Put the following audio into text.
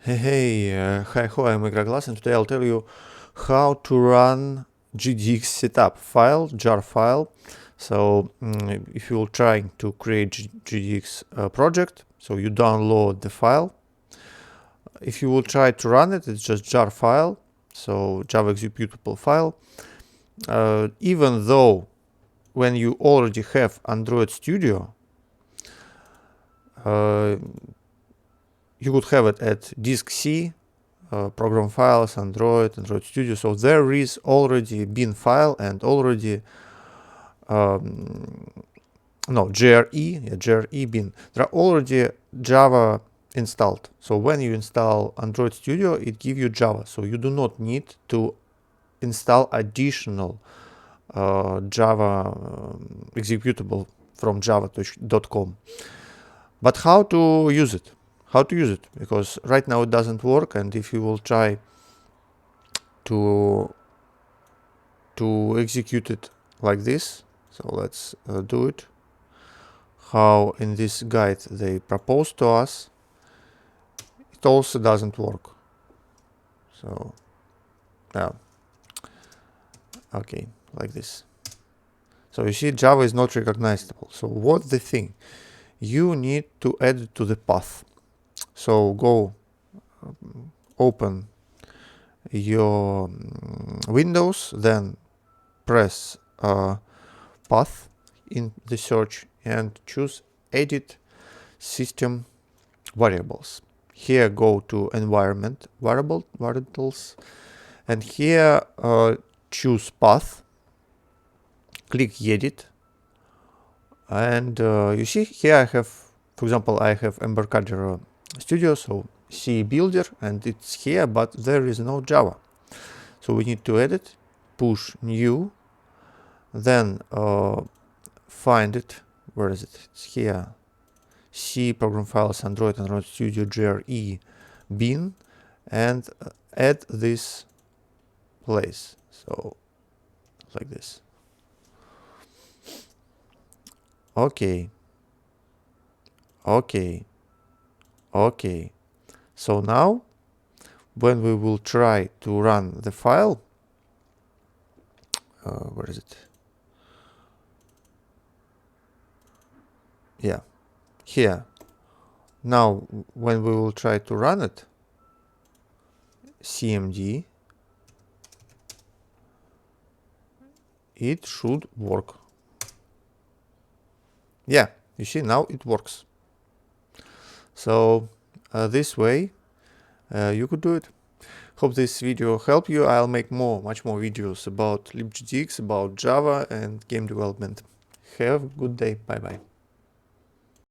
Hi, I'm Glass, and today I'll tell you how to run GDX setup file, jar file. So if you're trying to create GDX project, so you download the file. If you will try to run it, it's just jar file, so Java executable file. Even though when you already have Android Studio, you could have it at disk C, program files, Android Studio. So there is already bin file and already GRE bin. There are already Java installed. So when you install Android Studio, it gives you Java. So you do not need to install additional Java executable from java.com. But how to use it? Because right now it doesn't work, and if you will try to execute it like this, so let's do it how in this guide they propose to us, it also doesn't work. So yeah, okay, like this. So you see, Java is not recognizable. So what's the thing? You need to add it to the path. So go open your Windows, then press path in the search and choose edit system variables. Here go to environment variables, and here choose path, click edit, and you see here I have, for example, I have Embarcadero Studio, so C builder, and it's here, but there is no Java. So we need to edit, push new, then find it. Where is it? It's here. C program files, Android Studio, GRE bin, and add this place. So like this. Okay. So now when we will try to run the file, where is it? Yeah, here. Now when we will try to run it, cmd, it should work. Yeah, you see, now it works. So this way you could do it. Hope this video helped you. I'll make much more videos about libGDX, about Java and game development. Have a good day. Bye bye.